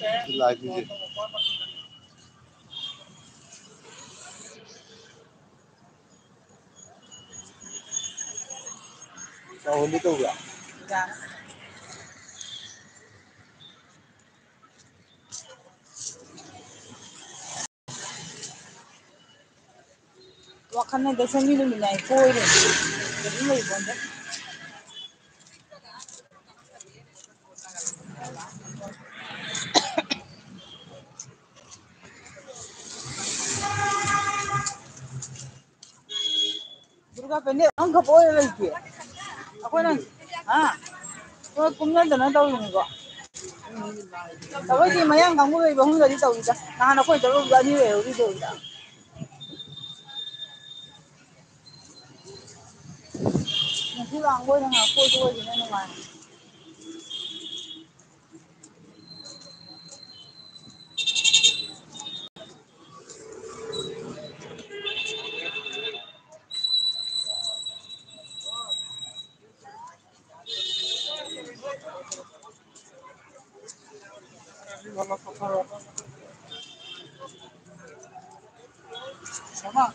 Life में क्या होली तो हुआ वखन्ने दशमी नुमिनाय कोइरे कदि लई बोंदे दुर्गा पेंडे अंग बोय लइके अखोना हां तो कुमनदना तौनिको तबोई मयांग कांगु लई बहुंगदि तौइदा नाना कोइ तरो गानि वे उरि दोइदा नथि लांगोय ना कोइ तो ओइने नुमाय भलो सफर समा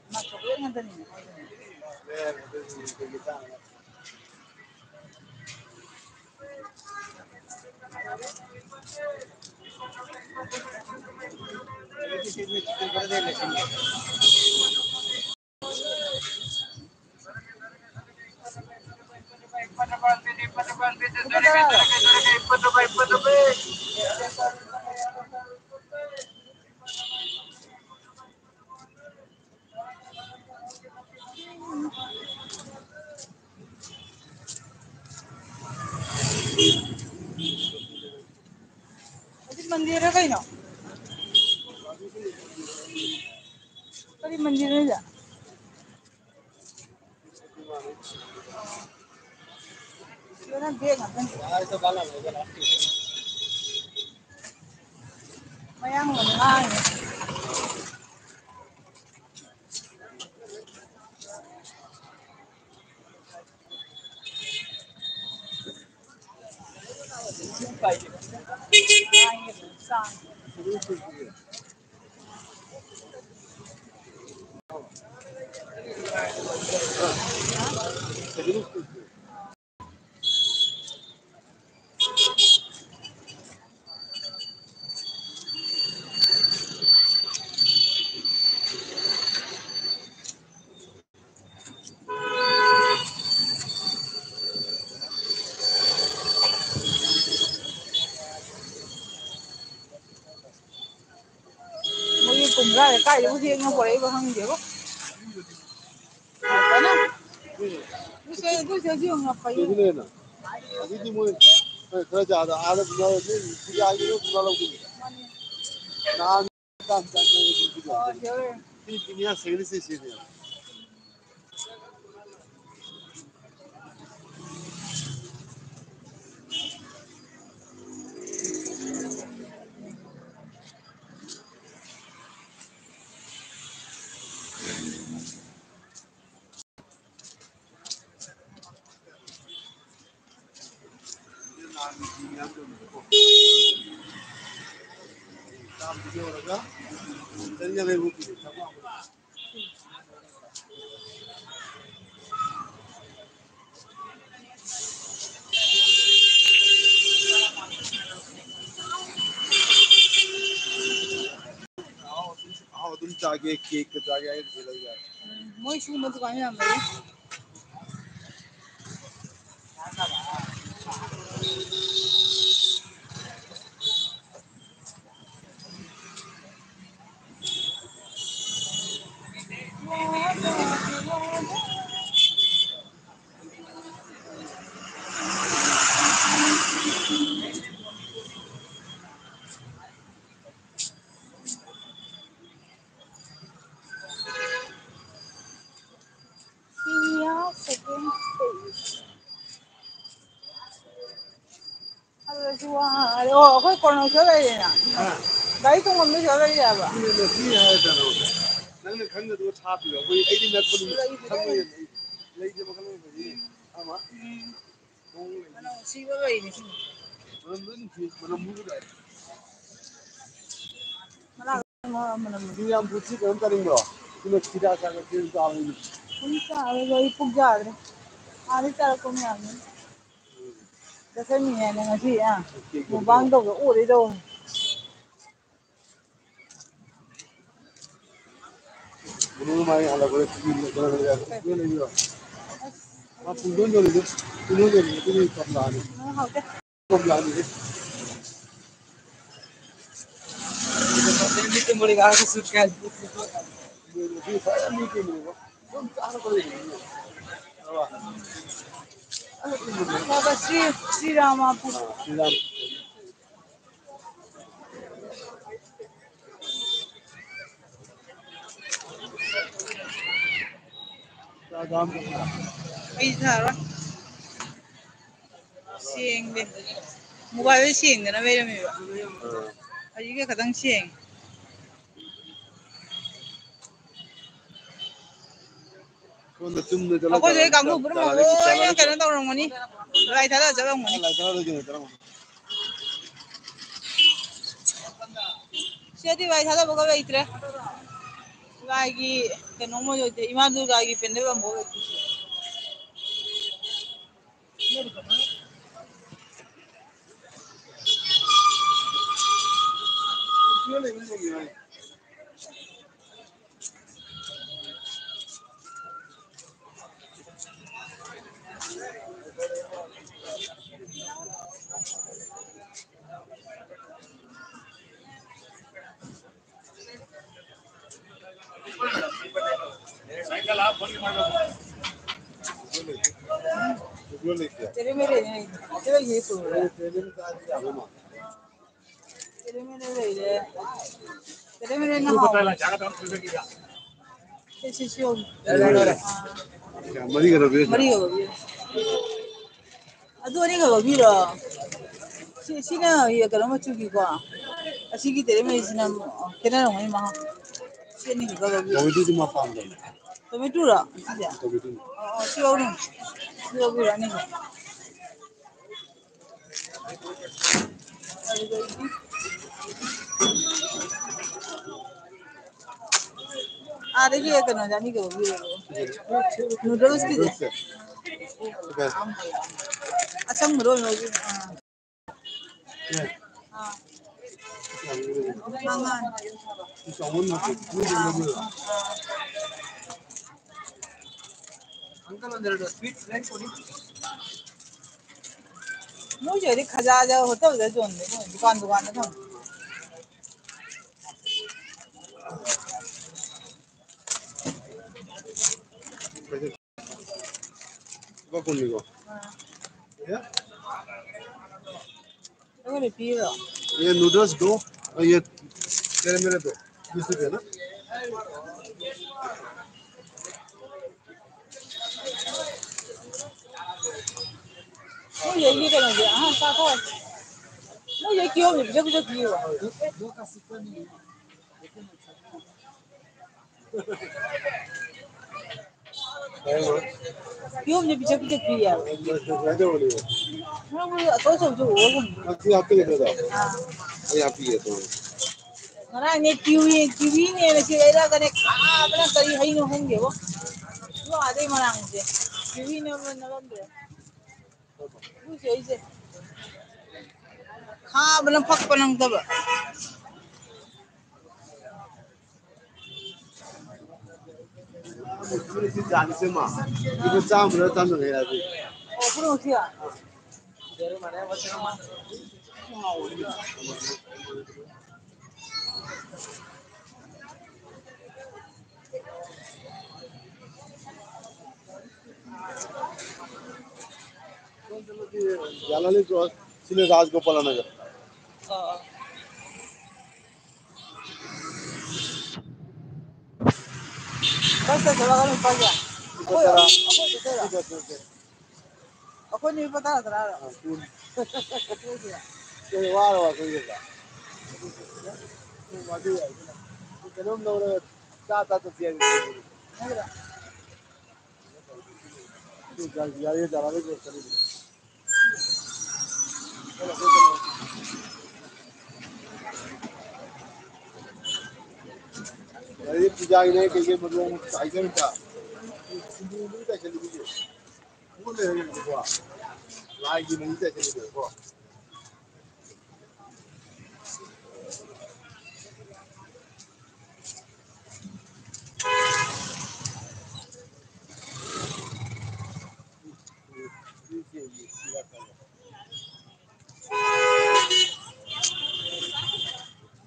ma to wen ngandani अजी मंदिर है कहीं ना कहीं मंदिर है जा ये ना देख ना यार तो बाला हो गया मयांग मंगा आएंगे शाम मुझे cùng ra cái nó riêng nó bỏ đấy vào hang gì đó ना दूसरे riêng là phải अभी भी मुझे थोड़ा ज़्यादा आलस ना हो तो पूजा आएगी तो पूरा लोग नाम काम करने की पूजा फिर दुनिया सही से सीधी काम वीडियो लगा चलिए मैं वो हाँ तुम चाहे केक चाहे ये चला जाए मोई शू मत काहे हम भाई अखोई कोरोना चले ना गाड़ी तो मम्मी चले जाबा नहीं है इधर नंगे खंगे तो छाप लियो कोई ऐडी नट पड़ी खंगे ले के बगल में जी आमा mana siwa ba ini mana मुझे mana dia yang putih kan kering loh ini tidak sangat kering tahu ini kunta ave goi puggadre ari tara ko mi amni da sai mi ne ngasi mo bang do o ri do belum main ala boleh pergi jalan jalan dia lagi loh apa pun jalan ini kaplan ha ke kaplan ini meeting boli ga ko sut ka ini saya meeting ini kok cara boleh ini baba Sri Rama pu Silam Agam ai thara sieng de mobile sieng na me me ba ai ke kadang sieng kau dah cuma jalan ako je kamu buru mo ya kana daw ngoni lai thara jaga ngoni jalan jalan lagi nih terang Siati vai thada boga veitre. Vai gi ke no mo yote imadu ga gi pende ba mo. Tere mere nahi. Tere ye to. Tere mere le. Tere mere na ha. Ese si o. mari karo be Mari go bi. Adu ani go bi ro. Si na ye ka mo chu ki kwa. Asi ki tere mere si na kena no ngai ma. Si ni go bi. kau itu cuma pandai Tomato ra. Si ja. kau itu Si o no. Si o bi ra ni. देखिए करना जानी के भी noodles की अच्छा मुरो में होगी हां mangan अंकल अंदर स्वीट फ्लेक्स होगी मुझे रे खजा जा होता उधर जोन दे दुकान दुकान में था kau pun ni kau ya तो ये पियो ये नूडल्स दो और ये तेरे मेरे दो 20 रुपए ना मुझे ये करना है हां साको मुझे क्यों भी जब जब पियो क्यों भी जब जब पियो राजा बोले ना मुझे तो सब जो वो आपके लिए दो हां ये आप ही है तो ना ने कीवी ने से एरा करे अपना करी है न होंगे वो आधे मना मुझे कीवी ने न बंदे मुझे इसे हां बना फक पनंग तब मुझे जाने से मां ये चाम रहा चाम नहीं आती ओ पुरो किया जालाली क्रॉस सिले राजगोपाल नगर बस चला गया ऊपर गया أخوني بتاع ترى وارو كلام لو تا تسيا يا جرى لي ये पूजा नहीं के ये मतलब आइटम का नहीं था चली गई वो ले गए को लाइक नहीं था चली गई को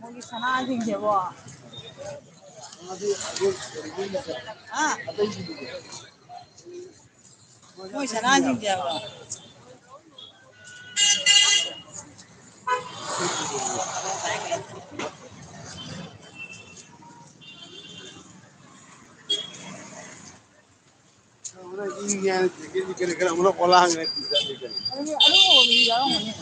मुझे सना दिखे वो हाँ मुझे सना दिखे वो हमरा इन ज्ञान के के हमरा कोला हंग अरे वो भी जाओ मुझे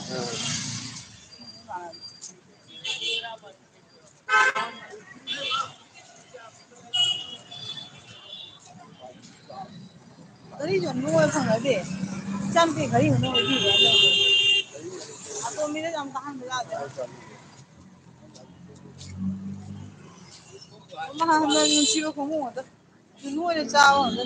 अरे जो नूर फंगा दे चंपी खड़ी होने वाली है अब तो मेरे जम कहाँ मिला दे वहाँ हम लोग नुसीबो को मुँह तो नूर ने चाव होने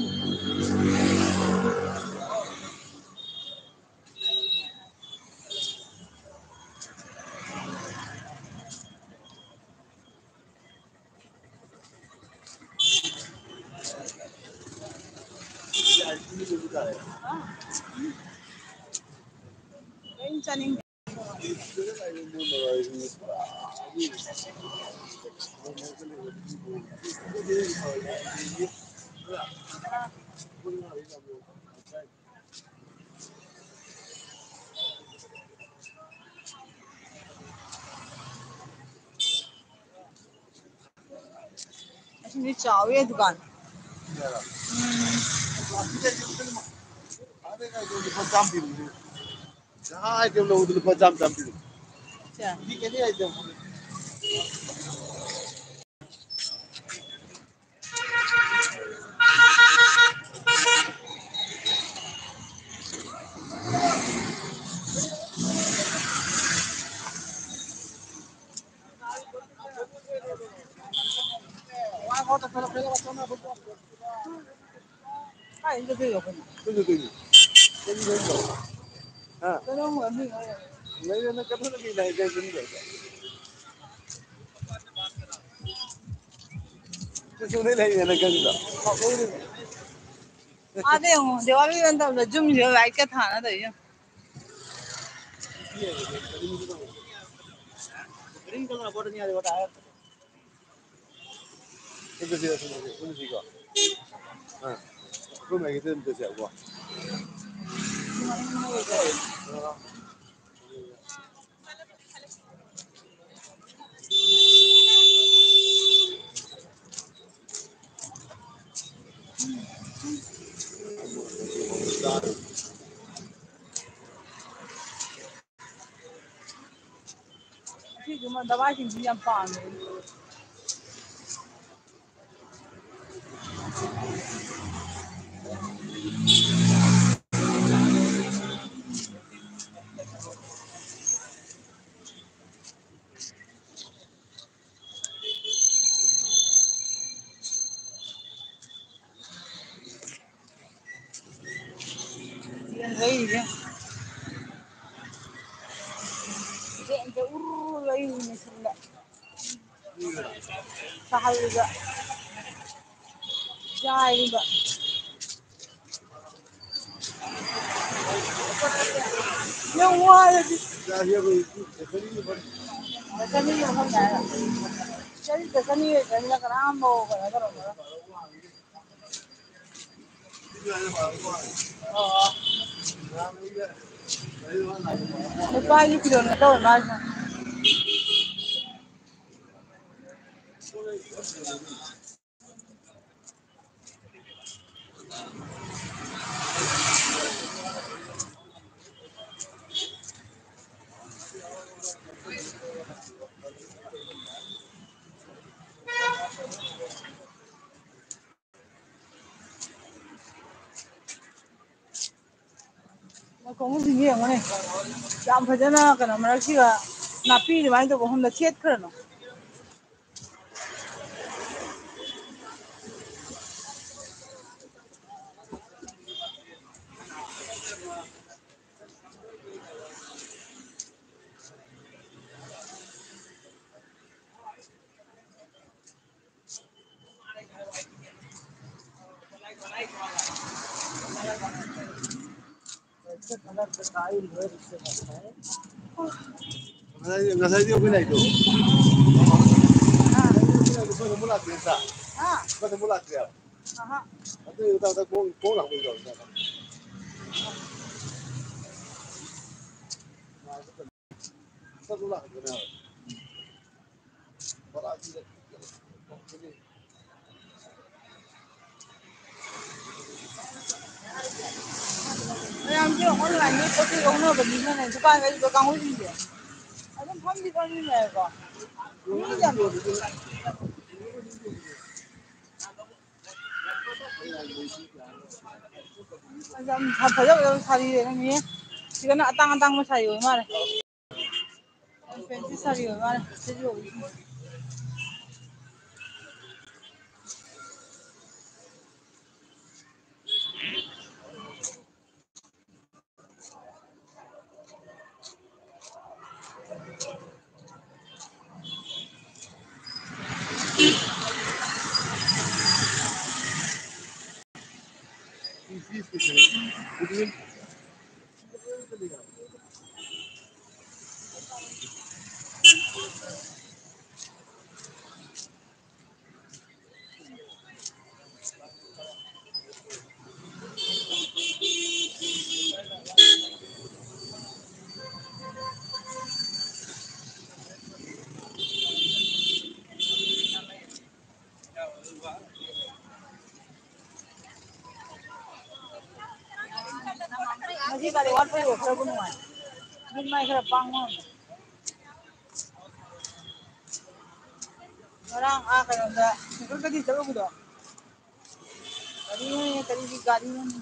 हाँ कहीं चलेंगे ऐसे चाव है दुकान जहाँ आइटम लोग उधर पचाम चापी अच्छा ठीक है नहीं आइटम वहाँ बहुत अच्छा लगेगा बच्चों में हाँ इनके भी होगा हाँ चलो हम अभी नहीं ना कभी नहीं नहीं नहीं नहीं सुने नहीं ना कभी आते हूँ दिवाली में तो जुम जो लाइट का था ना तो ये ग्रीन कलर बोर्ड नहीं आ रहा है सुन सीखा हाँ तो मैं कितने में से हुआ ठीक है मैं दवा की चीज़ पान ये वही है ये इनके उर्र वही मिसल सहाल का जाएगा ये हुआ है ये कोई ऐसा नहीं बट ऐसा नहीं हो जाएगा चल ऐसा नहीं है चल कराम होगा करो हाँ मैं पानी किलो ना तो ना ꯈꯣꯡꯎꯞꯁꯤꯡ ꯌꯦꯡꯉꯨꯅꯦ ꯌꯥꯝ ꯐꯖꯅ ꯀꯩꯅꯣ ꯃꯔꯛꯁꯤꯒ ꯅꯥꯄꯤ ꯑꯗꯨꯃꯥꯏꯅ ꯇꯧꯕ ꯃꯐꯝꯗ ꯊꯦꯠꯈ꯭ꯔꯅꯣ ngасайꯗꯤ ꯑꯩꯈꯣꯏ ꯂꯩꯗꯣ ꯑꯃꯨꯛ ꯂꯥꯛꯇꯦ ꯅꯠꯇ꯭ꯔꯥ ꯑꯃꯨꯛ ꯂꯥꯛꯇ꯭ꯔꯦꯕ ꯑꯗꯨ ꯇꯥꯔꯗꯤ ꯈꯣꯡ ꯂꯥꯛꯄꯩꯗꯣ ꯃꯌꯥꯝꯁꯦ ꯑꯣꯟꯂꯥꯏꯟꯗ ꯄꯣꯠ ꯆꯩ ꯂꯧꯅꯕꯅꯤꯅꯅꯦ ꯗꯨꯀꯥꯟ ꯂꯩꯔꯤꯕ ꯀꯥꯡꯕꯨꯁꯤꯡꯁꯦ ꯑꯗꯨꯝ ꯐꯝꯗꯤ ꯐꯝꯃꯤꯅꯦꯀꯣ ꯃꯤ ꯌꯥꯝ ꯌꯥꯝ ꯐꯖ ꯐꯖꯕ ꯁꯥꯔꯤ ꯂꯩꯔꯝꯃꯤꯌꯦ ꯁꯤꯗꯅ ꯑꯇꯥꯡ ꯑꯇꯥꯡꯕ ꯁꯥꯔꯤ ꯑꯣꯏ ꯃꯥꯜꯂꯦ ꯐꯦꯟꯁꯤ ꯁꯥꯔꯤ ꯑꯣꯏ ꯃꯥꯜꯂꯦ ꯁꯤꯗ ꯌꯣꯜꯂꯤꯁꯤꯡꯁꯦ ꯉꯁꯤ ꯒꯥꯔꯤ ꯋꯥꯠꯄꯩ ꯈꯔꯕꯨ ꯅꯨꯡꯉꯥꯏ ꯃꯤꯠ ꯃꯥꯏ ꯈꯔ ꯄꯥꯡꯕ ꯉꯝꯃꯦ ꯉꯔꯥꯡ ꯀꯩꯅꯣꯗ ꯁꯦꯟꯇꯔꯗꯒꯤ ꯆꯠꯂꯨꯕꯗꯣ ꯀꯔꯤꯅꯣꯅꯦ ꯀꯔꯤꯒꯤ ꯒꯥꯔꯤꯅꯣꯅꯦ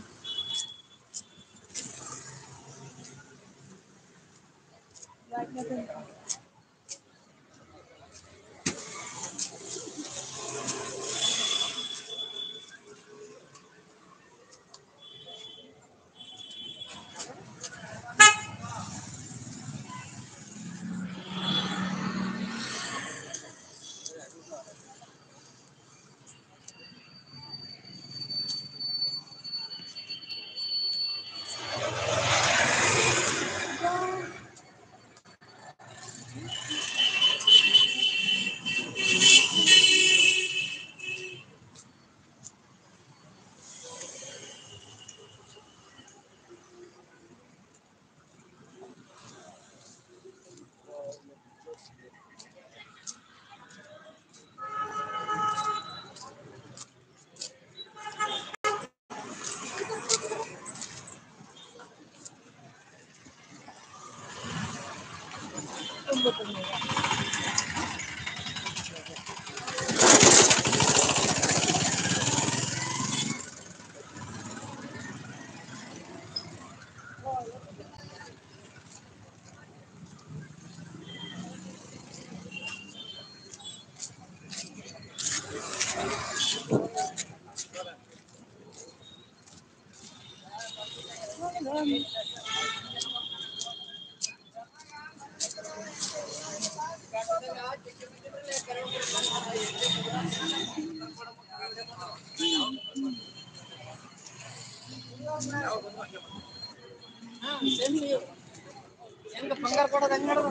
ಬಂಗಾರ ಕೊಡೋದು ಹೆಂಗ್ ಮಾಡೋದು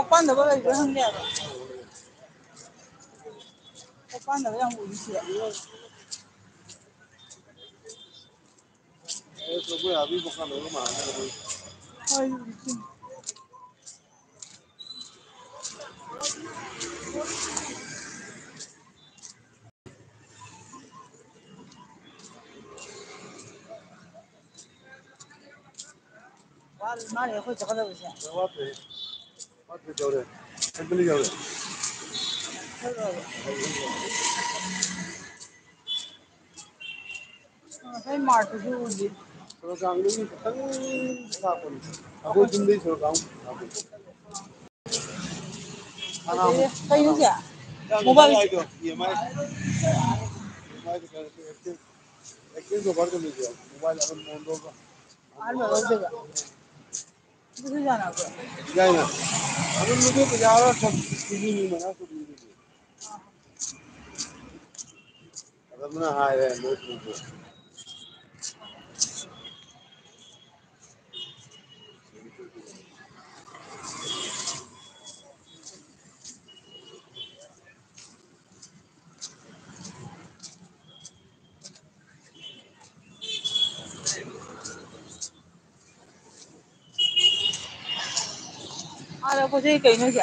ꯄꯥꯟꯗꯕ ꯂꯩꯕ꯭ꯔꯥ ꯍꯪꯒꯦ ꯍꯥꯏꯕ ꯄꯥꯟꯗꯕ ꯌꯥꯝ ꯎꯏ ꯁꯤꯗ ꯍꯣꯏ ꯃꯥꯅꯦ ꯑꯩꯈꯣꯏ ꯆꯠꯀꯗꯕꯁꯦ ꯋꯥꯠꯇ꯭ꯔꯦ ꯌꯧꯔꯦ ꯀꯝꯄꯅꯤ ꯌꯧꯔꯦ ꯉꯁꯥꯏ ꯃꯥꯔꯠꯇꯁꯨ ꯎꯗꯦ ꯁꯣꯔꯣꯛꯀꯥꯡꯗꯒꯤ ꯈꯤꯇꯪ ꯂꯥꯛꯄꯅꯤ ꯑꯩꯈꯣꯏ ꯌꯨꯝꯗꯒꯤ ꯁꯣꯔꯣꯛꯀꯥꯡ ꯀꯩꯅꯣ ꯁꯦ ꯃꯣꯕꯥꯏꯜ EMI exchange offer चलेगी मोबाइल अपन फोन दो ꯑꯍꯥꯟꯕ ꯂꯧꯗꯣꯏꯕ ꯑꯗꯨꯁꯨ ꯌꯥꯅꯕ꯭ꯔꯣ जाएगा अभी मुझे 50 सब चीज़ नहीं मना तो अगर मैं हाय है नो तो ꯄꯣꯠꯆꯩ ꯀꯩꯅꯣ ꯁꯦ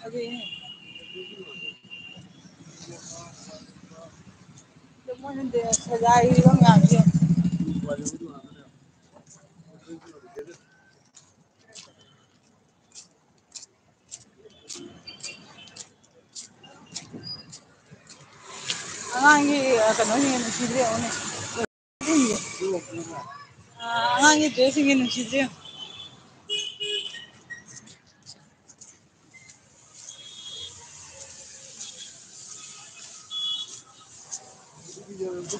ꯑꯗꯨꯏꯅꯦ ꯃꯣꯏꯅ ꯁꯖꯥꯏꯔꯤꯕ ꯃꯌꯥꯝꯁꯦ ꯑꯉꯥꯡꯒꯤ ꯀꯩꯅꯣꯁꯤꯡ ꯅꯨꯡꯁꯤꯗ꯭ꯔꯦ ꯌꯦꯡꯉꯨꯅꯦ ꯑꯉꯥꯡꯒꯤ ꯗ꯭ꯔꯦꯁꯁꯤꯡꯁꯦ ꯅꯨꯡꯁꯤꯗ꯭ꯔꯦ ꯌꯦꯡꯉꯨ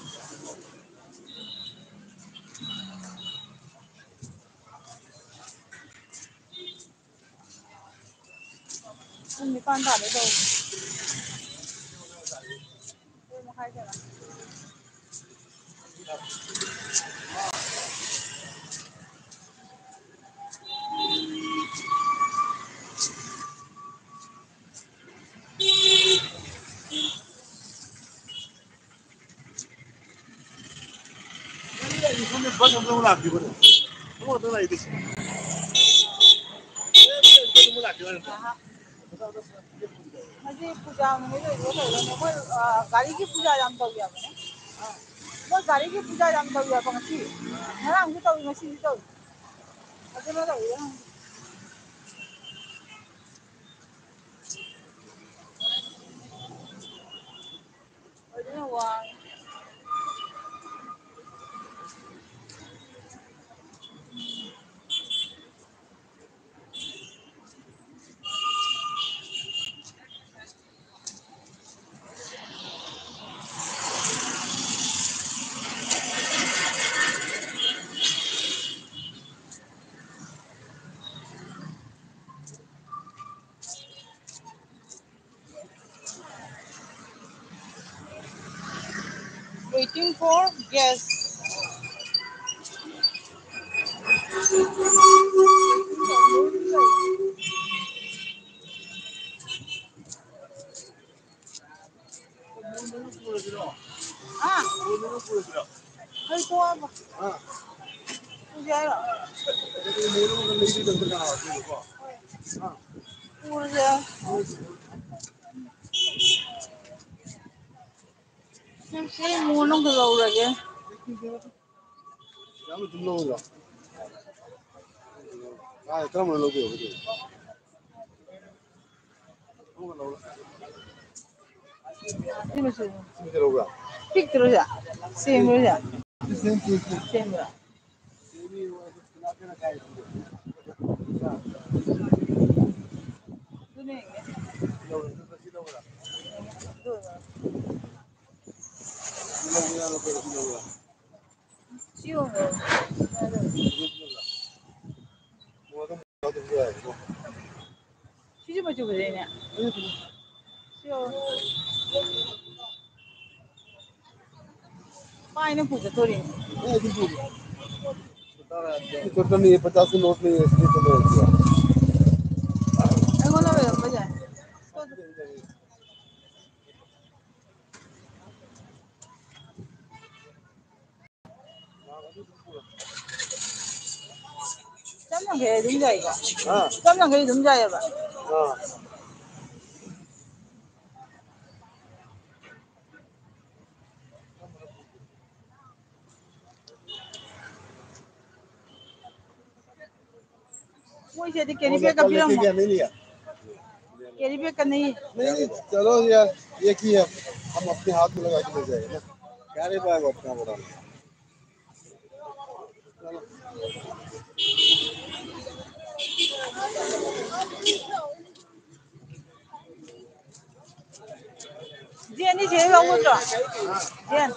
ꯄꯨꯡ 9 ꯇꯥꯗꯣꯏ ꯇꯧꯔꯤ 8:30 बस हम लोग लाती बने वो तो नहीं दिस ꯉꯁꯤ ꯄꯨꯖꯥ ꯅꯨꯃꯤꯠ ꯑꯣꯏꯕ꯭ꯔꯣ ꯀꯩꯅꯣꯅꯦ ꯃꯣꯏ ꯒꯥꯔꯤꯒꯤ ꯄꯨꯖꯥ ꯌꯥꯝ ꯇꯧꯏ ꯍꯥꯏꯕꯅꯦ ꯃꯣꯏ ꯒꯥꯔꯤꯒꯤ ꯄꯨꯖꯥ ꯌꯥꯝ ꯇꯧꯏ ꯍꯥꯏꯕ ꯉꯁꯤ ꯉꯔꯥꯡꯁꯨ ꯇꯧꯏ ꯉꯁꯤꯁꯨ ꯇꯧꯏ ꯑꯗꯨꯅ ꯇꯧꯏꯔ ꯑꯗꯨꯅ ꯋꯥꯡ waiting for guests. Ah, hay to ba? Pujara. Pujara. Sai mono galaurage. Yam तुम लोग का हाँ कम लोग हो गए किधर होगा Picture same roja. सेम चीज Same ra. सेमी वो खिला के रखा है Dune लोग लोग Sio. वो तो बहुत है Sio ba ju ne. Sio. Paina puja tori. छोटा नहीं है 50 नोट नहीं है इसलिए तो Ai ngona ba ba ja. Chăm cái đúng vậy cả. हाँ Chăm cái đúng vậy ba. हाँ मुझे तो कैरी बैग का भी नहीं लिया कैरी बैग का नहीं चलो यार एक ही है हम अपने हाथ में लगा के ले जाएंगे ना कैरी बैग अपना बड़ा Diyan ni Jay ang muto. Diyan.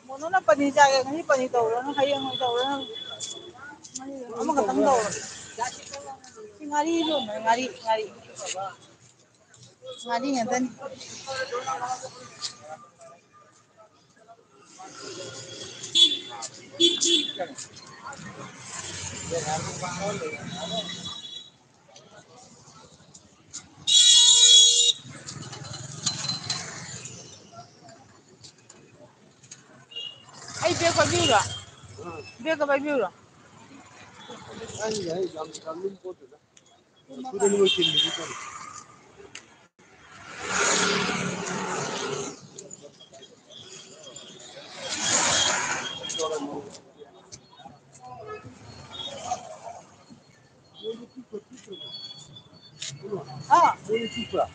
Mono na panija kaya ngani panito na kaya ng ito na. Amo katang daw. Ngari lo ngari. Ngari ngadan. Ay bega biura. Bega ba biura. Ay gamlim pote na sudah ni mungkin ni kan ini cipra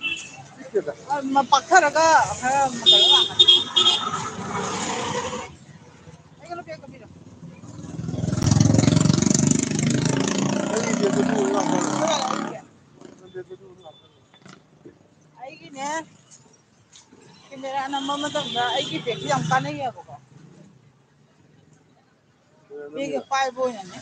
Mapakaraga magalawa. Ay kalo bega biura. ini dia tu orang Ay gini. Kendaraan naman matanda ay gipit yang panay ako ko. Bega 5 boy na ne.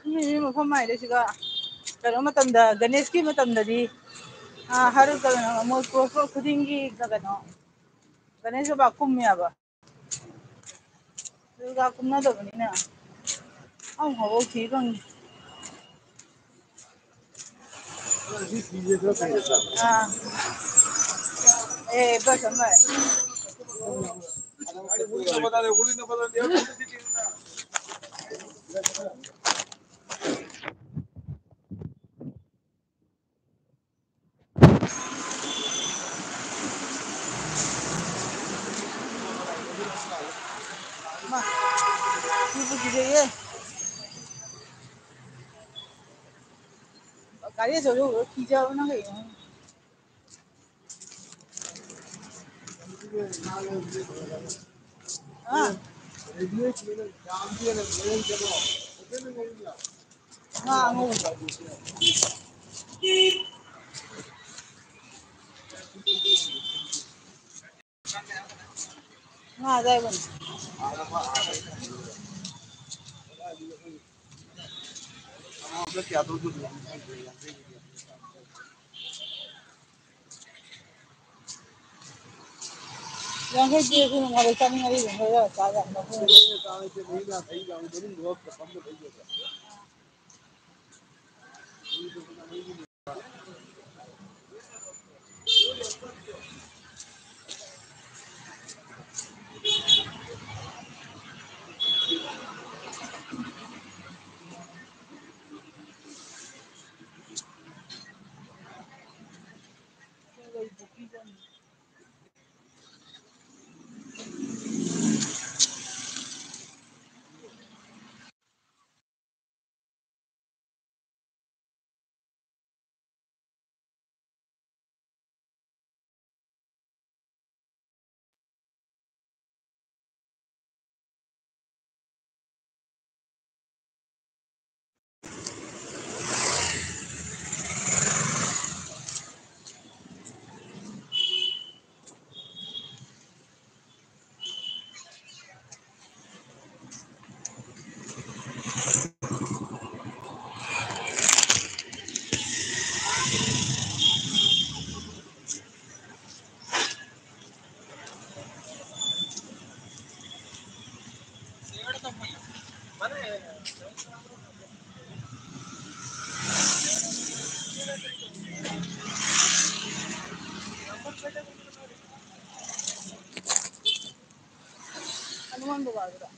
Hindi mo pamay de siga. Pero matanda Ganesh ki matanda di har ka mo pro khudingi gano. Ganesh ba kumya ba. Duga kumna do ni na. Ang hawo thi bang ah bas amma ma ibu gide ye kare so yo thi ja na ke ah ma ngo ma dai ban yang ke je ko ngare tani ngari ngare ta ga no ko Ramon Duvarda.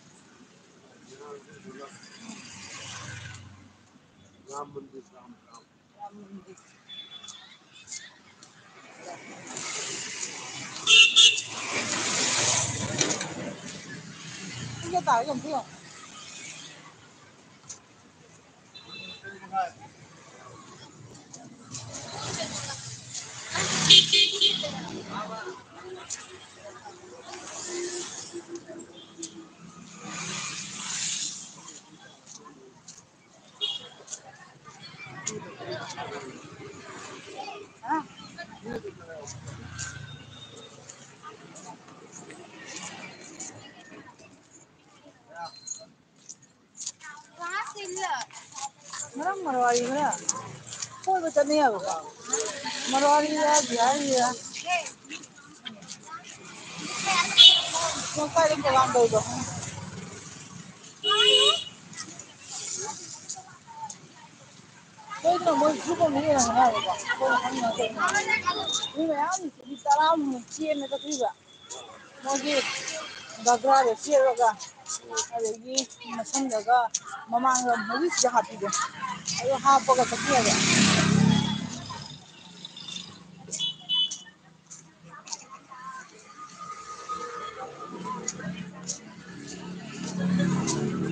Ramundi. Ini tak yang dia. Ah. Merang Marwari mana? Kau betul ni apa? Marwari ya, Bihari ya. Kau kali pulang dulu. Kau itu mau cuba ni yang mana apa? Kau nak ni apa? Ni macam ni dalam mungkin ada juga. Mungkin gagal sih juga. Ada lagi macam juga. Mama orang mungkin sudah hati dia. Ayo apa kata dia ya?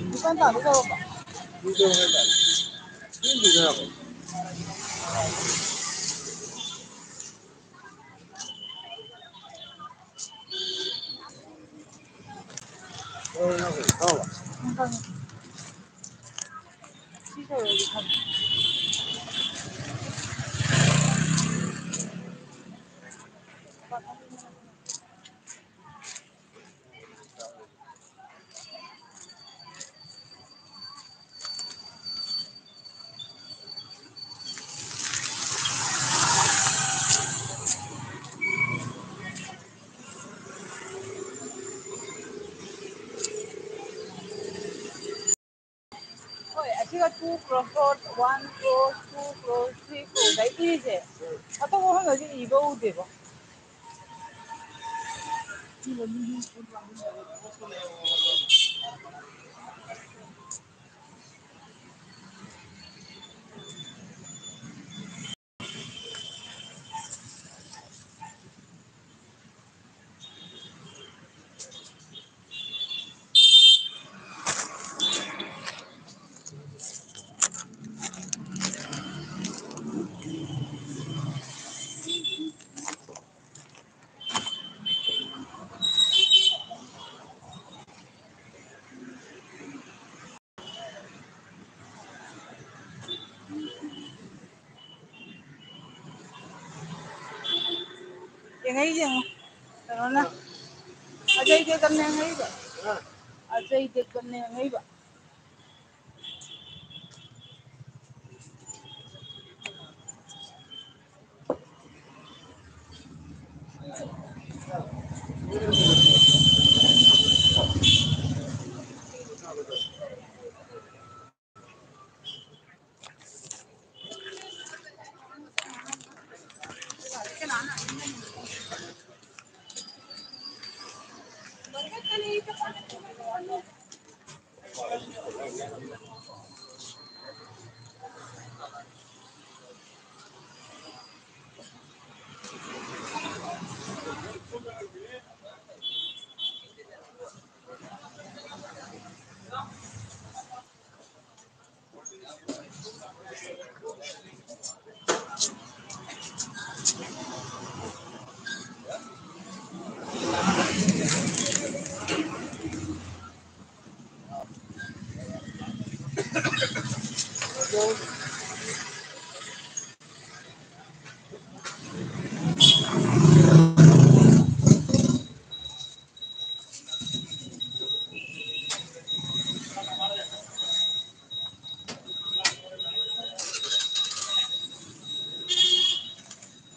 Bukan tak ada apa. Video ada. Ini juga. Oh, nak tahu. Bukan. Sisa lagi kan. Oh, actually 2 crossroad, 1 cross, 2 cross, 3 cross. Like this है. Atau वो हम अभी इबा उधे बा. Yang ini yang, kalau na, aja itu kan yang ini ba. Aja itu kan yang ini ba.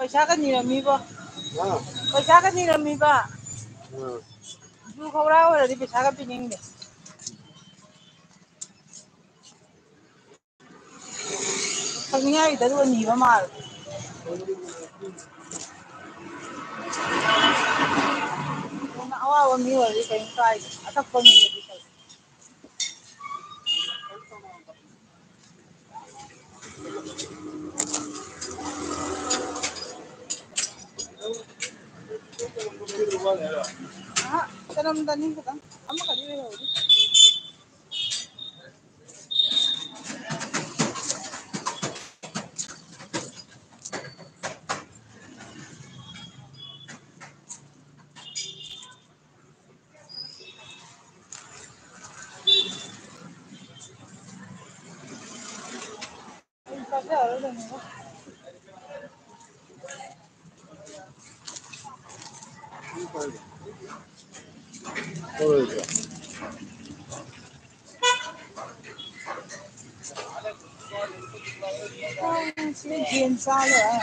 पैसा का निरमी बा. पैसा का निरमी बा. जो खबरा हो रही पैसा का पिनेंगे. Pagniya idaru ni ba mal. Una. ꯑꯋꯥꯕ ꯃꯤ ꯑꯣꯏꯔꯗꯤ ꯀꯩꯝ ꯀꯥꯏꯗꯦ ꯑꯊꯛꯄ ꯃꯤꯗꯤ ꯇꯧ ꯆꯠꯂꯝꯗꯥꯅꯤ ꯈꯤꯇꯪ ꯑꯃꯈꯛꯇꯤ ꯂꯩꯍꯧꯔꯤ ꯆꯥꯖꯔꯔꯣꯏꯗꯅꯤꯗ ꯁꯤ ꯌꯦꯟ ꯆꯥ ꯂꯣꯏꯔ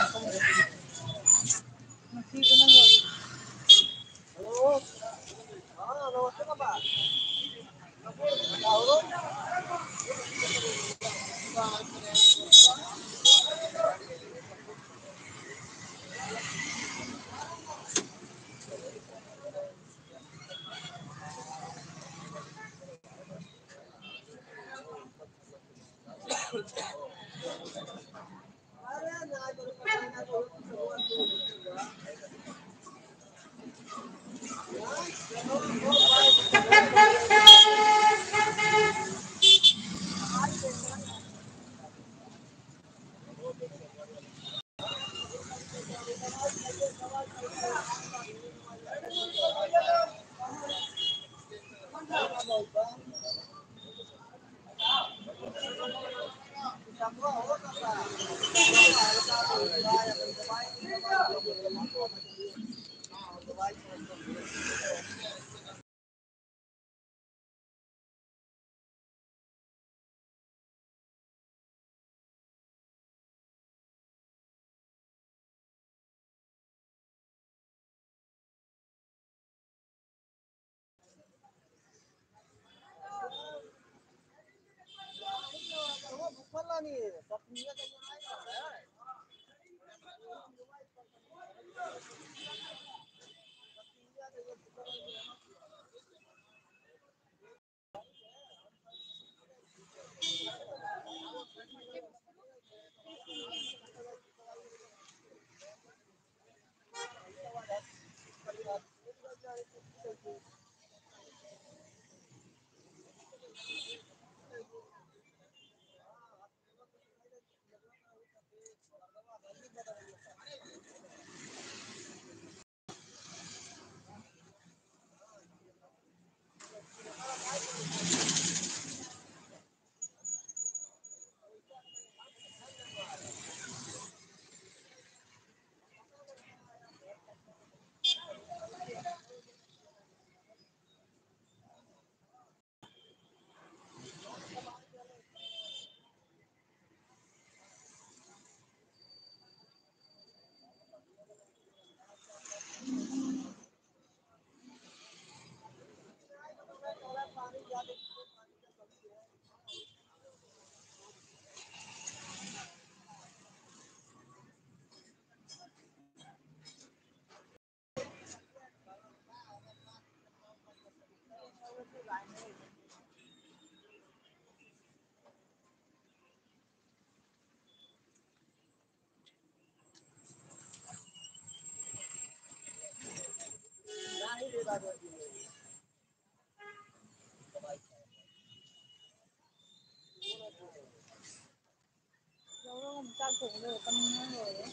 ꯆꯥꯛ ꯊꯣꯡꯕ ꯂꯣꯏꯔ ꯀꯟꯅ ꯂꯣꯏꯔꯦ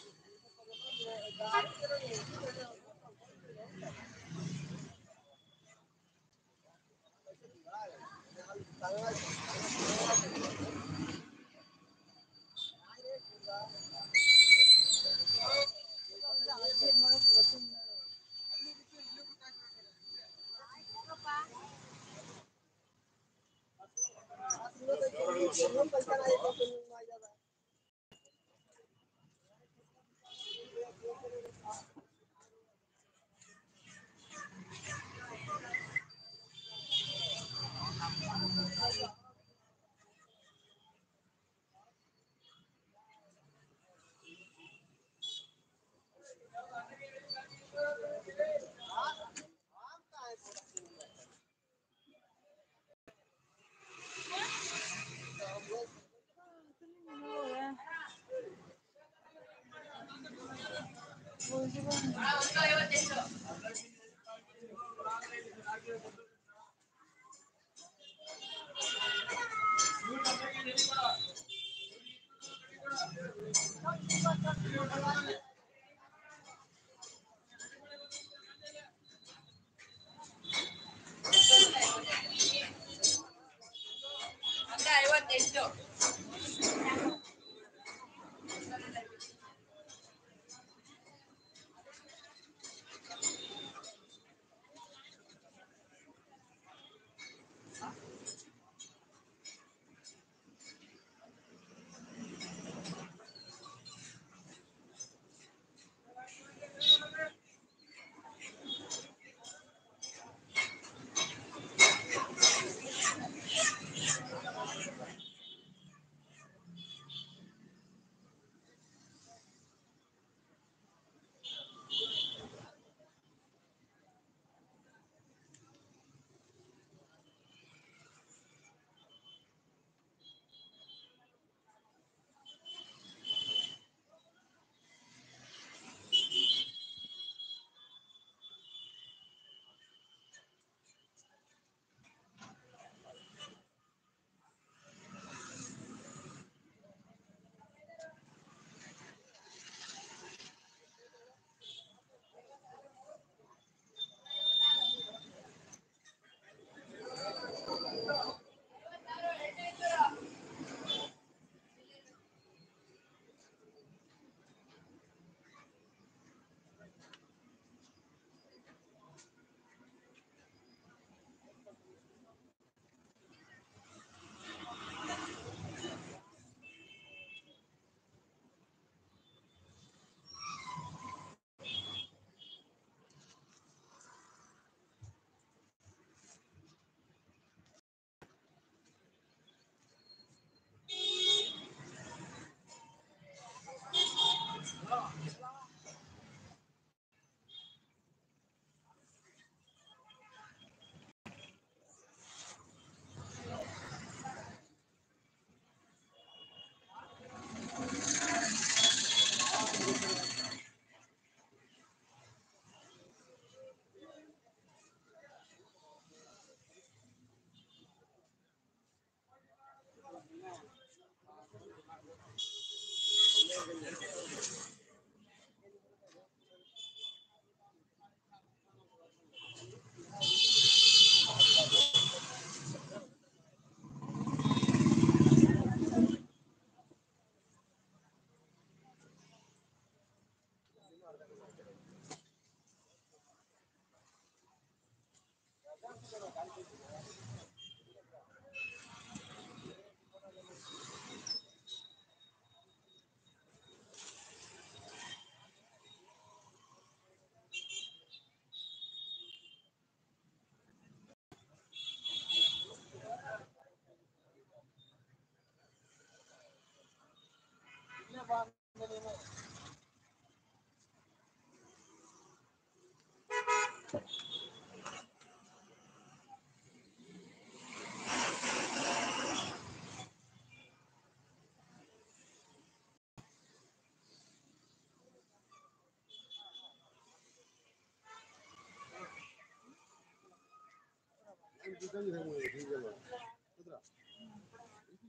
Anh cứ cái gì thằng người thì cái rồi.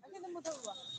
Aquí tenemos agua.